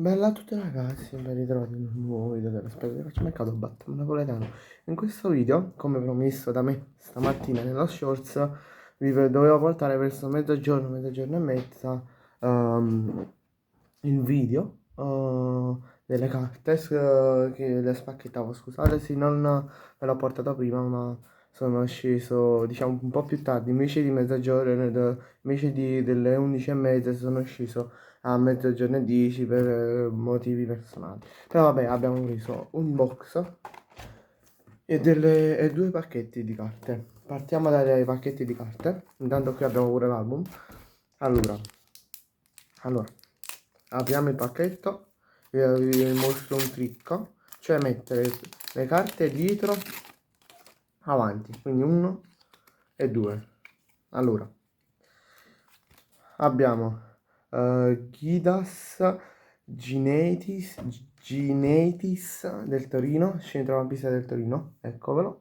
Bella a tutti ragazzi, ben ritrovati in un nuovo video della spesa di mercato Batman Napoletano. In questo video, come promesso da me stamattina nello shorts, dovevo portare verso mezzogiorno e mezza, il video delle carte che le spacchettavo. Scusate se non me l'ho portato prima, ma sono sceso diciamo un po' più tardi, invece di mezzogiorno, invece delle 11:30 sono sceso a mezzogiorno e 10 per motivi personali. Però vabbè, abbiamo preso un box e due pacchetti di carte. Partiamo dai pacchetti di carte. Intanto qui abbiamo pure l'album. Allora, allora, apriamo il pacchetto e vi mostro un trick, cioè mettere le carte dietro avanti, quindi uno e due. Allora, abbiamo Gidas Gineitis del Torino, centrocampista del Torino, eccolo.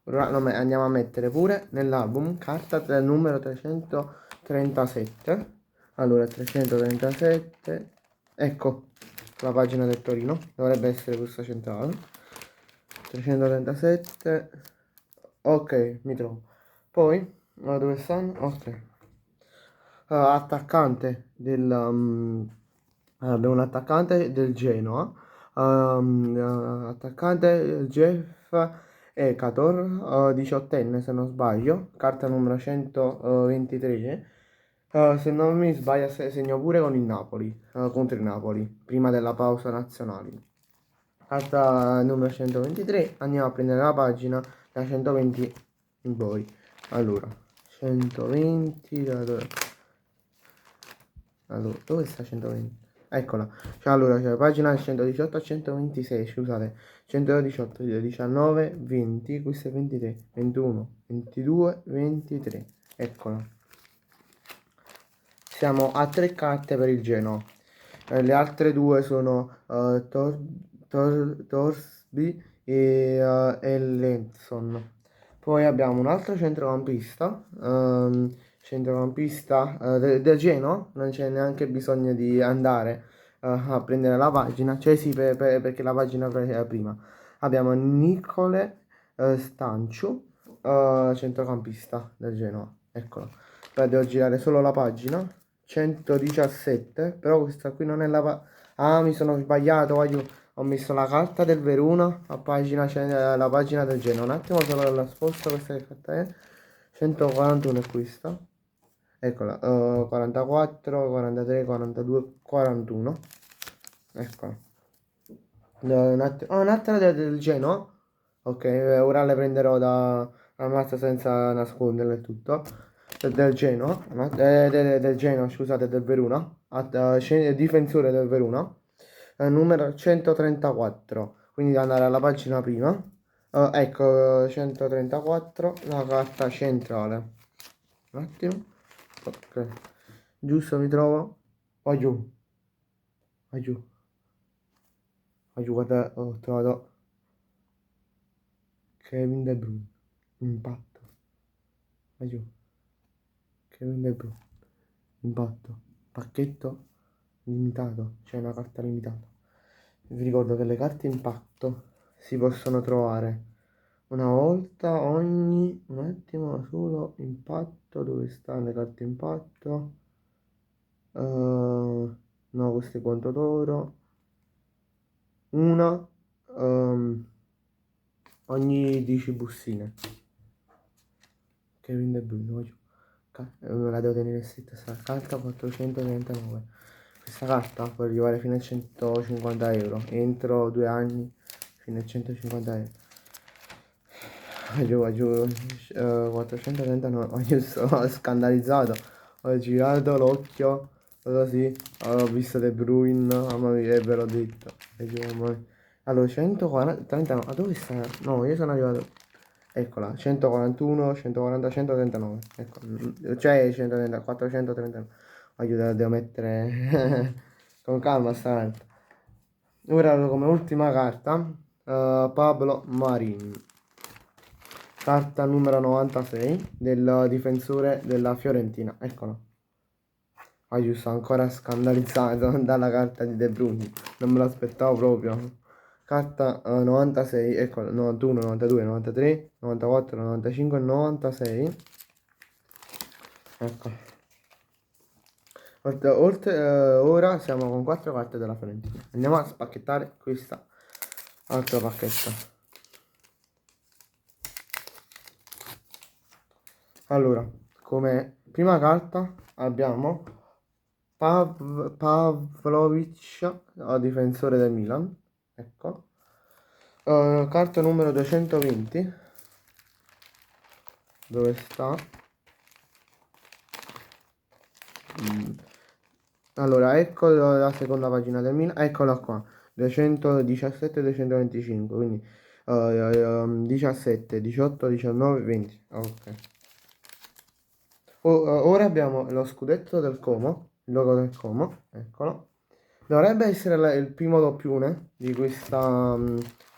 Ora andiamo a mettere pure nell'album carta del numero 337. Allora, 337, ecco la pagina del Torino, dovrebbe essere questa centrale. 337, ok, mi trovo. Poi, dove stanno? Ok. Attaccante abbiamo un attaccante del Genoa, attaccante Jeff Ekator, 18enne se non sbaglio, carta numero 123. Se non mi sbaglio segno pure con il Napoli, contro il Napoli, prima della pausa nazionale. Carta numero 123, andiamo a prendere la pagina da 120 in poi. Allora, 120 da dove? Allora, dove sta 120? Eccola. Cioè, allora, c'è la pagina 118 a 126, scusate. 118, 19, 20, questo è 23, 21, 22, 23. Eccola. Siamo a 3 carte per il Genoa. Le altre due sono Torsby e Lenson. Poi abbiamo un altro centrocampista, del Genoa, non c'è neanche bisogno di andare a prendere la pagina, cioè sì, perché la pagina è prima. Abbiamo Nicole Stanciu, centrocampista del Genoa, eccolo. Poi devo girare solo la pagina, 117, però questa qui non è Ah, mi sono sbagliato, ho messo la carta del Verona a pagina, c'è la pagina del Genoa. Un attimo solo la sposto, questa che carta è? 141 è questa. Eccola, 44, 43, 42, 41. Eccola. Un'altra del Genoa. Ok, ora le prenderò da mazza senza nasconderle tutto. Del Genoa, del Genoa, scusate, del Verona. Difensore del Verona. Numero 134. Quindi devo andare alla pagina prima. Ecco, 134, la carta centrale. Un attimo. Ok. Giusto, mi trovo. Vai giù. Vai giù. Vai giù, guarda, ho trovato Kevin De Bruyne. Impatto. Vai giù. Kevin De Bruyne. Impatto. Pacchetto limitato. C'è una carta limitata. Vi ricordo che le carte impatto si possono trovare una volta ogni... Un attimo solo. Impatto. Dove stanno le carte impatto? No, questo è quanto d'oro. Una ogni 10 bustine. Kevin De Bruyne, voglio. Me la devo tenere stretta sta carta 439. Questa carta può arrivare fino a 150 euro. Entro 2 anni fino a 150 euro. Giù, 439. Io sono scandalizzato. Ho girato l'occhio così. Ho visto De Bruyne. Mamma mia, ve l'ho detto. Mamma mia. Allora, 140, 39, ma dove sta? No, io sono arrivato, eccola, 141, 140, 139, ecco, cioè 130, 439, aiuto, devo mettere con calma sta carta. Ora come ultima carta, Pablo Marin, carta numero 96 del difensore della Fiorentina, eccola. Sto ancora scandalizzato dalla carta di De Bruyne, non me l'aspettavo proprio. Carta 96, ecco, 91, 92, 93, 94, 95 e 96. Ecco. Ora siamo con 4 carte della Fiorentina. Andiamo a spacchettare questa altra pacchetta. Allora, come prima carta abbiamo Pavlovic, difensore del Milan. Ecco. Carta numero 220. Dove sta? Allora, ecco la seconda pagina del Milan. Eccola qua. 217 e 225. Quindi 17, 18, 19, 20. Ok. Ora abbiamo lo scudetto del Como, il logo del Como, eccolo. Dovrebbe essere il primo doppione di questa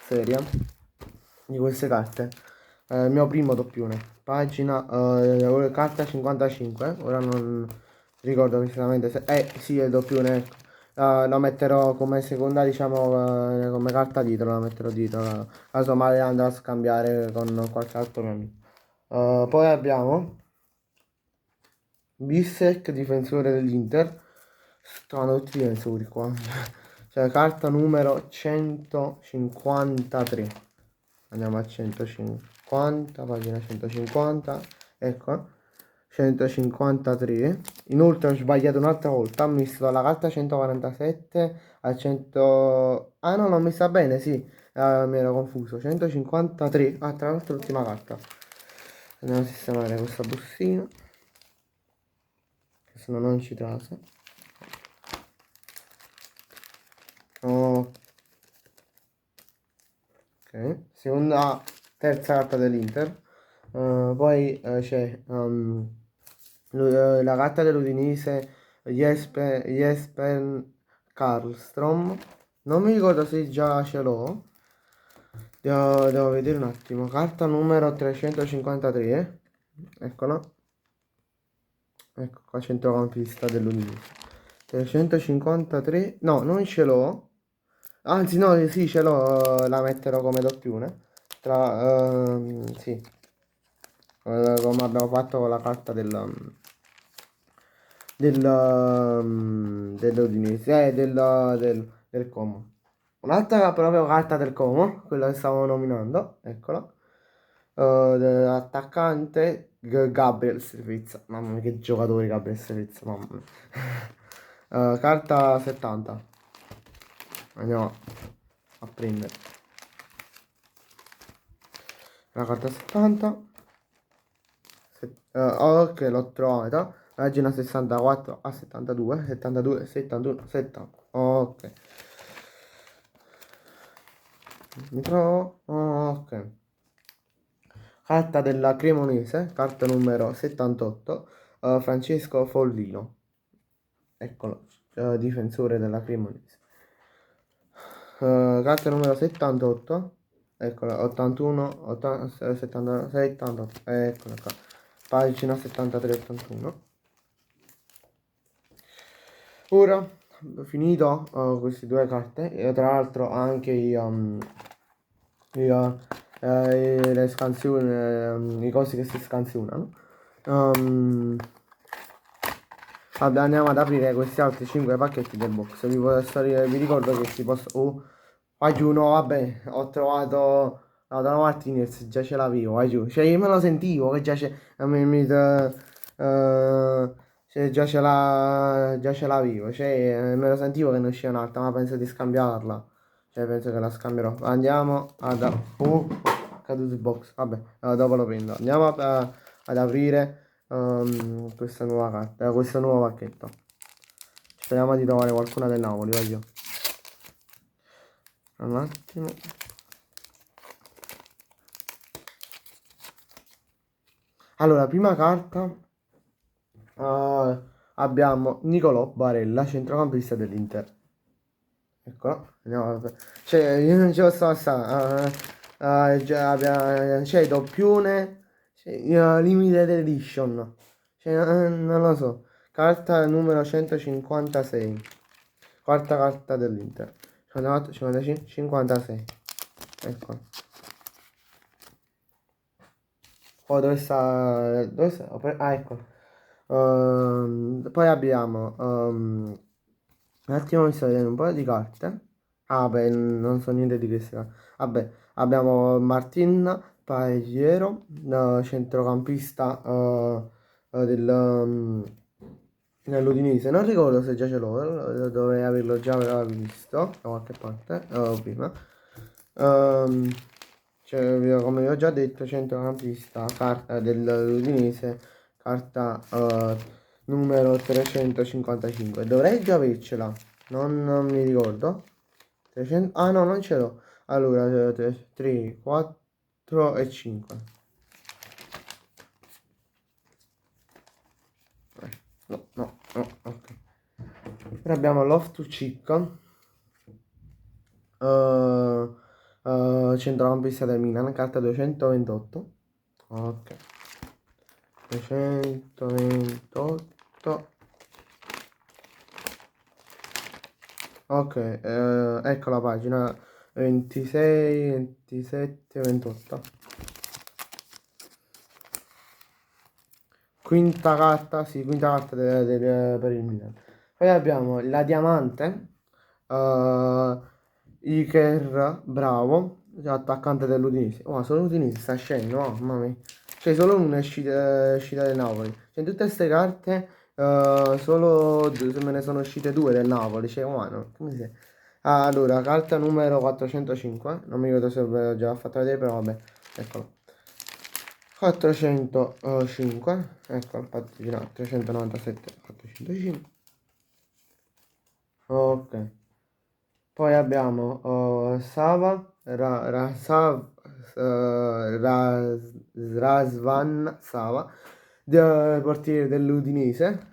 serie, di queste carte. Il mio primo doppione. Pagina, carta 55, ora non ricordo precisamente se... sì, è il doppione, ecco. Lo metterò come seconda, diciamo, come carta dietro, la metterò dietro, caso mai andrò a scambiare con qualche altro mio amico. Poi abbiamo Bissek, difensore dell'Inter. Stanno tutti i difensori qua. Cioè, carta numero 153. Andiamo a 150, pagina 150. Ecco, 153. Inoltre ho sbagliato un'altra volta. Ho messo dalla carta 147 a 100... Ah no, l'ho messa bene, sì. Mi ero confuso. 153. Ah, tra l'altro l'ultima carta. Andiamo a sistemare questa bustina, se no non ci trasa. Ok, seconda, terza carta dell'Inter. Poi c'è la carta dell'Udinese, Jesper Karlstrom. Non mi ricordo se già ce l'ho. Devo vedere un attimo. Carta numero 353. Eccola. Ecco qua, centrocampista dell'Udinese. 353. No, non ce l'ho. Anzi, no, sì, ce l'ho. La metterò come doppione. Sì. Come abbiamo fatto con la carta dell'Udinese. Del Como. Un'altra proprio carta del Como, quella che stavo nominando. Eccola. Attaccante Gabriel Servizza. Mamma mia, che giocatore Gabriel Servizza, mamma mia. Carta 70. Andiamo a prendere la carta 70. Ok, l'ho trovata. Pagina 64 a 72, 72, 71, 70. Ok. Mi trovo. Ok. Carta della Cremonese, carta numero 78, Francesco Follino. Eccolo, difensore della Cremonese. Carta numero 78, eccola, 81, 80, 70, 78, eccola qua. Pagina 73-81. Ora, finito queste due carte, e tra l'altro anche le scansioni, i cosi che si scansionano. Andiamo ad aprire questi altri 5 pacchetti del box. Vi ricordo che si possono... Vai giù, no, vabbè, ho trovato Lautaro Martinez, già ce l'avevo, vai giù. Cioè, io me lo sentivo che già c'è... cioè, già ce l'avevo, cioè, me lo sentivo che ne usciva un'altra, ma penso di scambiarla. Cioè, penso che la scambierò. Andiamo ad... Oh, caduto il box, vabbè, dopo lo prendo. Andiamo ad aprire questa nuova carta, questo nuovo pacchetto. Speriamo di trovare qualcuna del Napoli, voglio. Un attimo. Allora, prima carta abbiamo Nicolò Barella, centrocampista dell'Inter. Eccolo, andiamo cioè, io non ce lo sto a stare. C'è doppione, c'è limited edition. Cioè, non lo so. carta numero 156, quarta carta dell'Inter, 54, 55, 56, ecco. Oh, dove sta? Ah, ecco. Poi abbiamo, un attimo mi sto vedendo un po' di carte. Ah, beh, non so niente di queste carte. Vabbè, abbiamo Martin Pagliero, centrocampista dell'Udinese. Non ricordo se già ce l'ho, dovrei averlo già visto da qualche parte, prima. Ehm, cioè, come vi ho già detto, centrocampista carta dell'Udinese, carta numero 355. Dovrei già avercela, non mi ricordo. 300, ah no, non ce l'ho. Allora, 3, 4 e 5. No, no, no, ok. Ora abbiamo Love to Cheek. Centrocampista del Milan, carta 228. Ok. 228. Ok, ecco la pagina 26, 27, 28. Quinta carta, sì, quinta carta per il Milan. Poi abbiamo la diamante, Iker Bravo, attaccante dell'Udinese. Oh, ma solo l'Udinese sta scendendo, oh, mamma mia. Cioè, solo una è uscita del Napoli. Cioè, in tutte queste carte, solo me ne sono uscite due del Napoli. Cioè, oh, no, come si... Allora, carta numero 405. Non mi ricordo se l'ho già fatta vedere, però vabbè, eccolo. 405, ecco la pagina 397, 405. Ok. Poi abbiamo Sava, Razvan Sava, portiere dell'Udinese.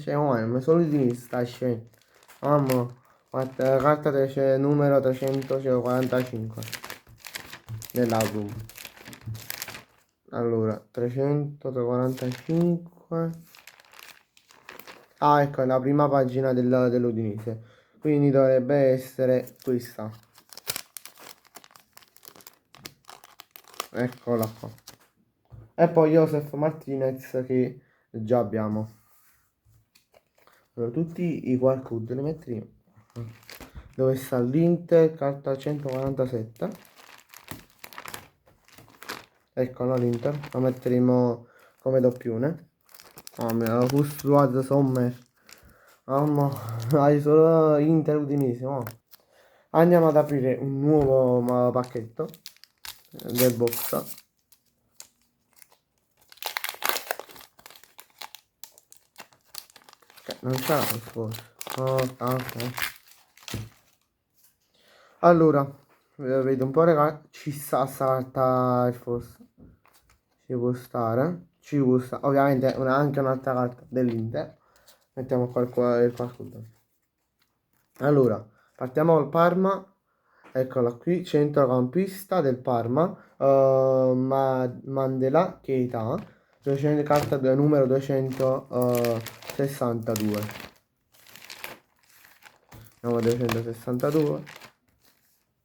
Cioè, oh, ma solo l'Udinese sta scendendo. Mamma, carta numero 345 dell'album. Allora, 345. Ah, ecco, è la prima pagina dell'Udinese. Quindi dovrebbe essere questa. Eccola qua. E poi Joseph Martinez che già abbiamo. Allora, tutti i QR code li mettiamo. Dove sta l'Inter, carta 147. Eccola l'Inter. La metteremo come doppione. Ah, mia, Fustuad Sommer. Mamma, hai solo Inter Udinese, oh. Andiamo ad aprire un nuovo pacchetto del box. Non c'è la risposta. Ok. Allora, vedo un po' ragazzi. Ci sta salta il forse. Ci può stare. Ci può stare. Ovviamente anche un'altra carta dell'Inter. Mettiamo qua il qualcuno. Allora, partiamo dal Parma. Eccola qui, centrocampista del Parma, Mandela Keita, carta numero 262. Andiamo a 262.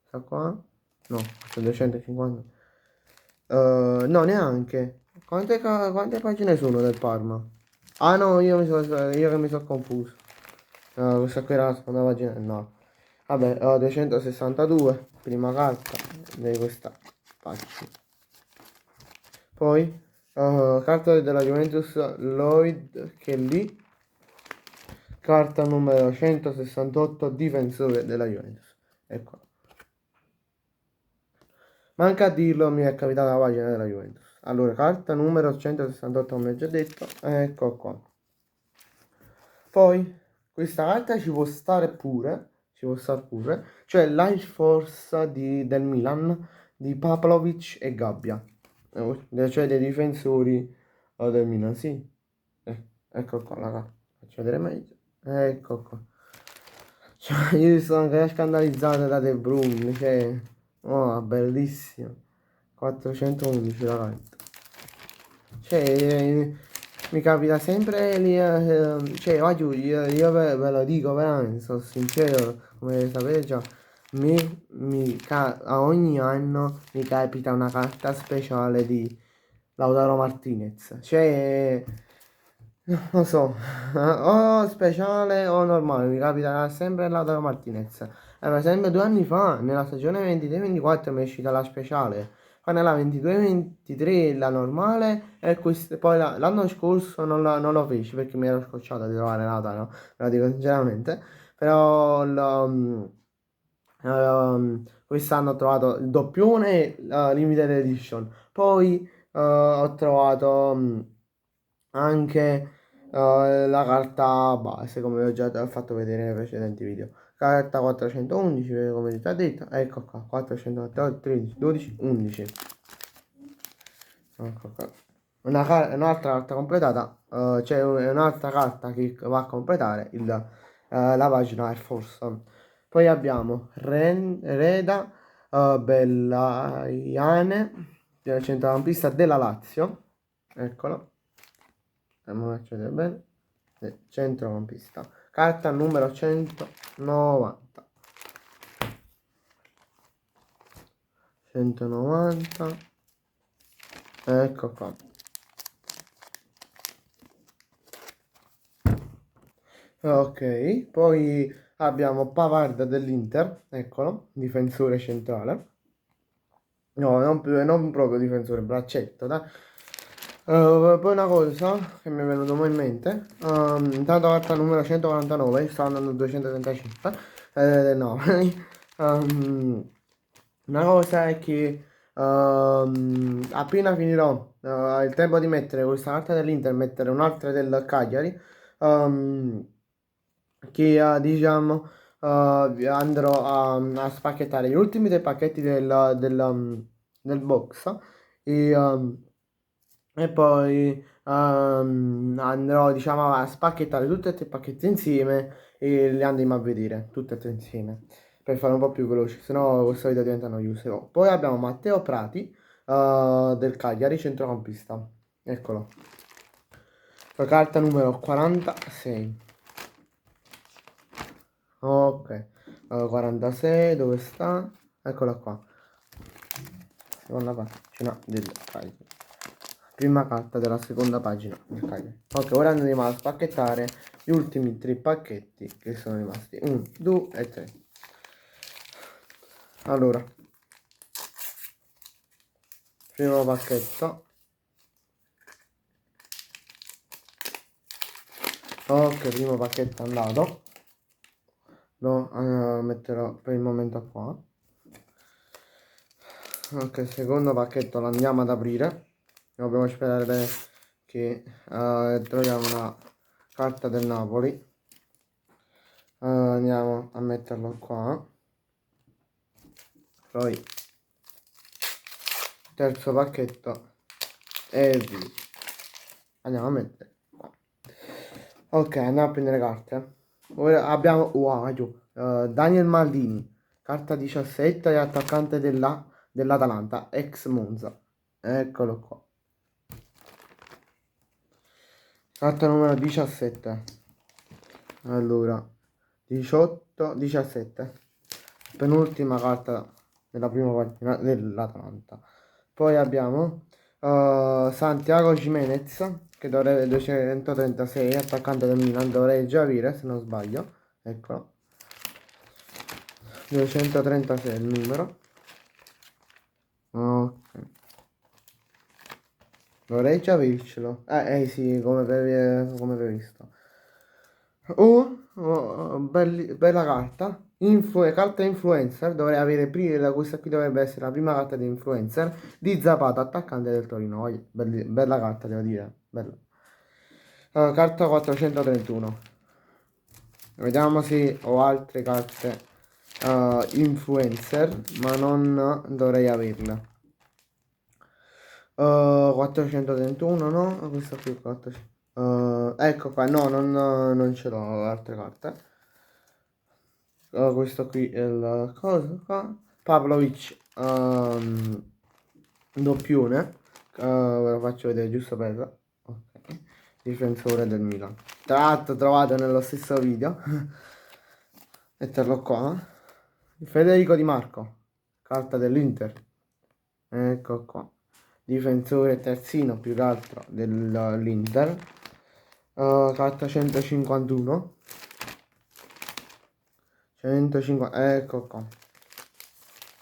Sta qua? No, 250. No, neanche. Quante pagine sono del Parma? Ah no, io che mi sono confuso. Questa qui era la seconda pagina. No. Vabbè, 262, prima carta di questa pagina. Poi, carta della Juventus, Lloyd Kelly, carta numero 168, difensore della Juventus. Ecco. Manca a dirlo, mi è capitata la pagina della Juventus. Allora, carta numero 168, come ho già detto, ecco qua. Poi, questa carta ci può stare pure, cioè l'Air Force del Milan, di Pavlovic e Gabbia, cioè dei difensori del Milan, sì. Ecco qua la carta, faccio vedere meglio. Ecco qua. Cioè, io sono anche scandalizzato da De Bruyne, cioè, oh, bellissimo. 411 la carta. Cioè, mi capita sempre lì, cioè oggi io ve lo dico veramente, sono sincero, come sapete già, a ogni anno mi capita una carta speciale di Lautaro Martinez, cioè non lo so, o speciale o normale, mi capita sempre Lautaro Martinez. Per esempio 2 anni fa, nella stagione 23-24 mi è uscita la speciale, poi nella 22-23 la normale e poi l'anno scorso non lo feci perché mi ero scocciato di trovare Lautaro, ve lo dico sinceramente, però quest'anno ho trovato il doppione e la limited edition, poi ho trovato anche la carta base, come vi ho già fatto vedere nei precedenti video. Carta 411, come già detto, ecco qua, 488, 13, 12, 11. Ecco qua. Un'altra carta completata, c'è un'altra carta che va a completare la pagina Air Force. Poi abbiamo Reda Bellaiane, centrocampista della Lazio, eccolo. Andiamo a vedere bene. Centrocampista. Carta numero 190. 190. Ecco qua. Ok, poi abbiamo Pavard dell'Inter, eccolo, difensore centrale. No, non proprio difensore, braccetto, dai. Poi una cosa che mi è venuta in mente, intanto carta numero 149, sta andando 235, no, una cosa è che appena finirò il tempo di mettere questa carta dell'Inter, mettere un'altra del Cagliari, ehm, che diciamo andrò a spacchettare gli ultimi 3 pacchetti del box e, e poi andrò diciamo a spacchettare tutti e 3 pacchetti insieme e li andremo a vedere tutti e 3 insieme per fare un po' più veloci, sennò questo video diventa noioso. Poi abbiamo Matteo Prati del Cagliari, centrocampista, eccolo, la carta numero 46. Ok, 46, dove sta? Eccola qua. Seconda pagina del Cagliari. Prima carta della seconda pagina del Cagliari. Ok, ora andremo a spacchettare gli ultimi 3 pacchetti che sono rimasti. 1, 2 e 3. Allora, primo pacchetto. Ok, primo pacchetto andato. Lo metterò per il momento qua. Ok, secondo pacchetto lo andiamo ad aprire. Dobbiamo sperare bene che troviamo una carta del Napoli. Andiamo a metterlo qua. Poi terzo pacchetto e via. Andiamo a mettere qua. Ok, andiamo a prendere carte. Ora abbiamo Daniel Maldini, carta 17 e attaccante dell'Atalanta, ex Monza. Eccolo qua. Carta numero 17. Allora, 18, 17. Penultima carta della prima pagina dell'Atalanta. Poi abbiamo Santiago Jimenez, che dovrebbe 236, attaccante del Milan, dovrei già avere se non sbaglio. Eccolo. 236 il numero. Ok. Dovrei già avercelo. Sì, come previsto. Bella carta. Carta influencer. Dovrei avere prima. Questa qui dovrebbe essere la prima carta di influencer. Di Zapata, attaccante del Torino. Bella carta, devo dire. Bella. Carta 431. Vediamo se ho altre carte influencer. Ma non dovrei averle. 431 no, questa qui è 400. Ecco qua, no, non ce l'ho altre carte. Questo qui è il cosa qua. Pavlovic doppione. Ve lo faccio vedere giusto per ok. difensore del Milan. Tra l'altro trovato nello stesso video. Metterlo qua. Federico Di Marco, carta dell'Inter. Ecco qua. Difensore terzino più che altro dell'Inter. Carta 151. 150, ecco qua.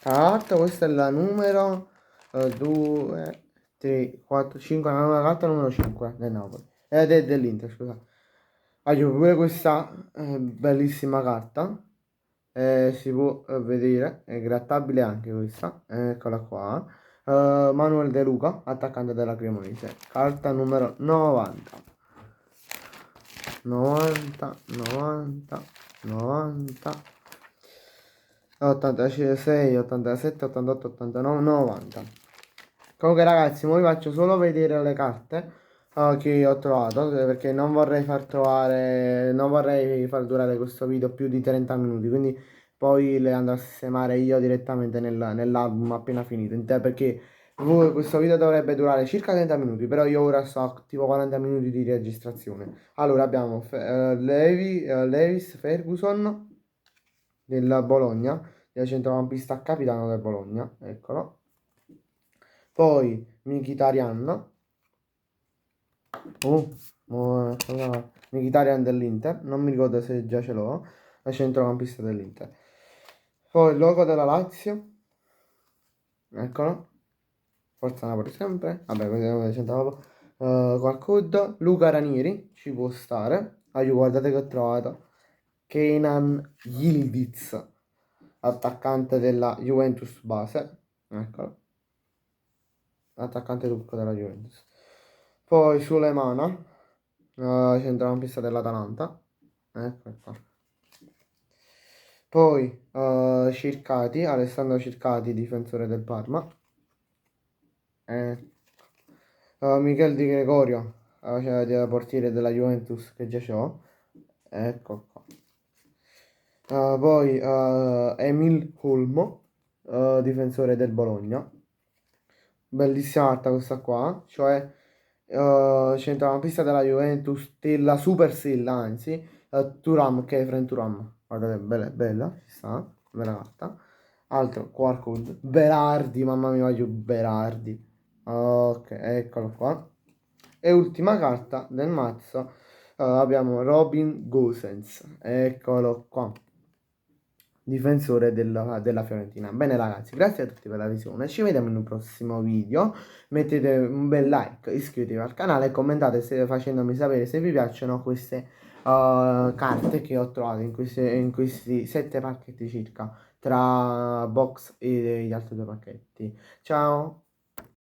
Tra l'altro questa è la numero 2, 3, 4, 5, la carta numero 5 del Napoli. Dell'Inter, scusa. Voglio pure questa bellissima carta. Si può vedere, è grattabile anche questa. Eccola qua. Manuel De Luca, attaccante della Cremonese. Carta numero 90. 90, 90, 90. 86, 87, 88, 89, 90. Comunque ragazzi, ora vi faccio solo vedere le carte che ho trovato, perché non vorrei far durare questo video più di 30 minuti, quindi poi le andrò a sistemare io direttamente nell'album appena finito, perché questo video dovrebbe durare circa 30 minuti, però io ora sto tipo 40 minuti di registrazione. Allora abbiamo Lewis Ferguson della Bologna, del centrocampista capitano del Bologna, eccolo. Poi Mkhitaryan, Mkhitaryan dell'Inter, non mi ricordo se già ce l'ho, è centrocampista dell'Inter. Poi il logo della Lazio, eccolo, Forza Napoli sempre, vabbè, questo è centrocampo. Qualcosa, Luca Ranieri, ci può stare. Guardate che ho trovato, Kenan Yildiz, attaccante della Juventus base, eccolo, attaccante turco della Juventus. Poi Sulemana, centrocampista dell'Atalanta, ecco qua. Poi Circati, Alessandro Circati, difensore del Parma. Michel Di Gregorio, cioè, portiere della Juventus, che già c'ho. Ecco qua. Poi Emil Holmo, difensore del Bologna. Bellissima carta questa qua, cioè centrocampista della Juventus, della Super Stella, anzi, Thuram, Kefren Thuram. Guardate, bella, bella, ci sta, bella carta. Altro, Quarkwood, Berardi, mamma mia, voglio Berardi. Ok, eccolo qua. E ultima carta del mazzo, abbiamo Robin Gosens, eccolo qua, difensore della Fiorentina. Bene ragazzi, grazie a tutti per la visione, ci vediamo in un prossimo video, mettete un bel like, iscrivetevi al canale e commentate facendomi sapere se vi piacciono queste carte che ho trovato in questi 7 pacchetti circa, tra box e gli altri 2 pacchetti. Ciao!